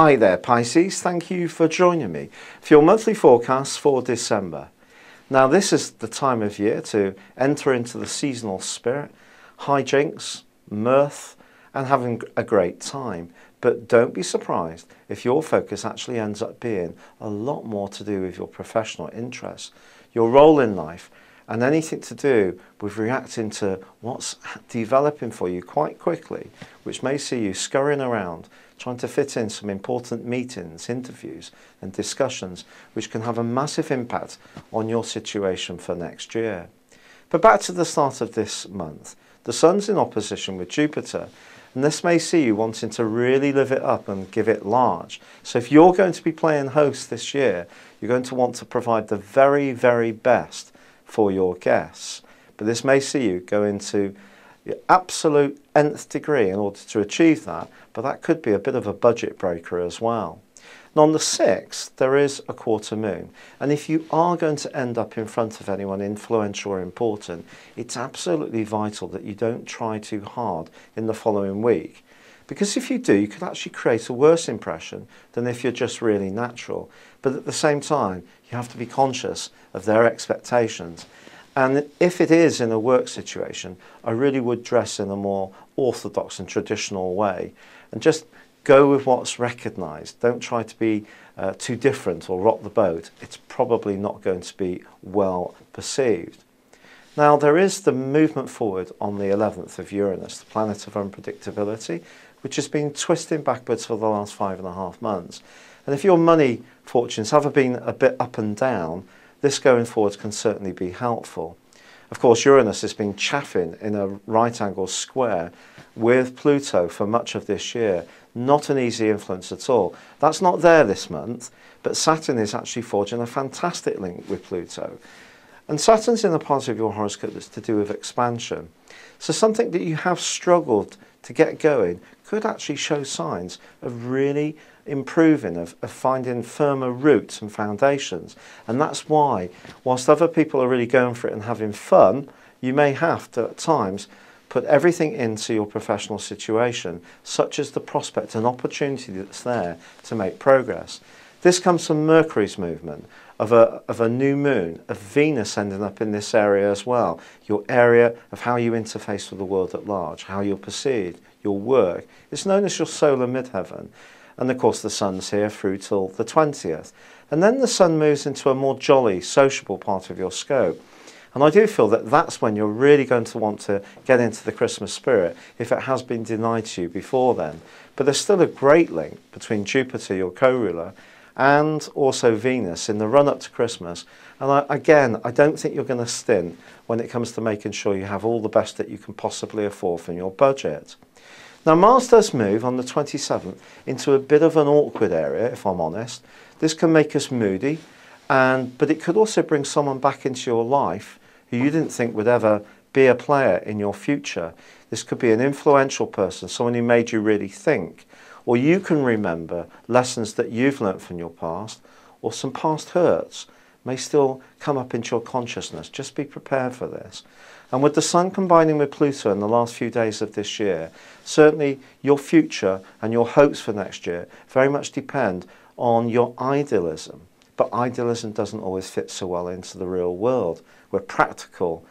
Hi there Pisces, thank you for joining me for your monthly forecast for December. Now this is the time of year to enter into the seasonal spirit, hijinks, mirth and having a great time. But don't be surprised if your focus actually ends up being a lot more to do with your professional interests, your role in life and anything to do with reacting to what's developing for you quite quickly, which may see you scurrying around, trying to fit in some important meetings, interviews and discussions, which can have a massive impact on your situation for next year. But back to the start of this month, the Sun's in opposition with Jupiter, and this may see you wanting to really live it up and give it large. So if you're going to be playing host this year, you're going to want to provide the very, very best for your guests. But this may see you go into the absolute nth degree in order to achieve that, but that could be a bit of a budget breaker as well. And on the 6th, there is a quarter moon, and if you are going to end up in front of anyone influential or important, it's absolutely vital that you don't try too hard in the following week. Because if you do, you could actually create a worse impression than if you're just really natural. But at the same time, you have to be conscious of their expectations. And if it is in a work situation, I really would dress in a more orthodox and traditional way and just go with what's recognised. Don't try to be too different or rock the boat. It's probably not going to be well perceived. Now there is the movement forward on the 11th of Uranus, the planet of unpredictability, which has been twisting backwards for the last 5.5 months. And if your money fortunes have been a bit up and down, this going forward can certainly be helpful. Of course, Uranus has been chaffing in a right angle square with Pluto for much of this year. Not an easy influence at all. That's not there this month, but Saturn is actually forging a fantastic link with Pluto. And Saturn's in the part of your horoscope that's to do with expansion. So something that you have struggled to get going could actually show signs of really improving, of finding firmer roots and foundations. And that's why, whilst other people are really going for it and having fun, you may have to at times put everything into your professional situation, such as the prospect and opportunity that's there to make progress. This comes from Mercury's movement of a new moon, of Venus ending up in this area as well, your area of how you interface with the world at large, how you're perceived, your work. It's known as your solar midheaven. And of course the Sun's here through till the 20th. And then the Sun moves into a more jolly, sociable part of your scope. And I do feel that that's when you're really going to want to get into the Christmas spirit if it has been denied to you before then. But there's still a great link between Jupiter, your co-ruler, and also Venus in the run-up to Christmas. And I don't think you're going to stint when it comes to making sure you have all the best that you can possibly afford from your budget. Now Mars does move on the 27th into a bit of an awkward area, if I'm honest. This can make us moody, but it could also bring someone back into your life who you didn't think would ever be a player in your future. This could be an influential person, someone who made you really think. Or you can remember lessons that you've learnt from your past, or some past hurts may still come up into your consciousness. Just be prepared for this. And with the Sun combining with Pluto in the last few days of this year, certainly your future and your hopes for next year very much depend on your idealism. But idealism doesn't always fit so well into the real world, where practical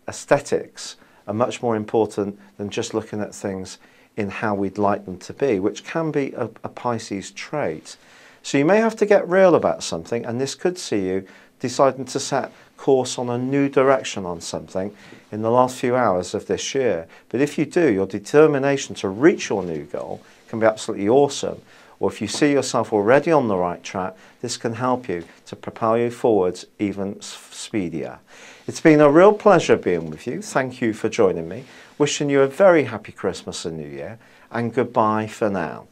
aesthetics are much more important than just looking at things in how we'd like them to be, which can be a Pisces trait. So you may have to get real about something, and this could see you deciding to set course on a new direction on something in the last few hours of this year. But if you do, your determination to reach your new goal can be absolutely awesome. Or if you see yourself already on the right track, this can help you to propel you forwards even speedier. It's been a real pleasure being with you. Thank you for joining me. Wishing you a very happy Christmas and New Year, and goodbye for now.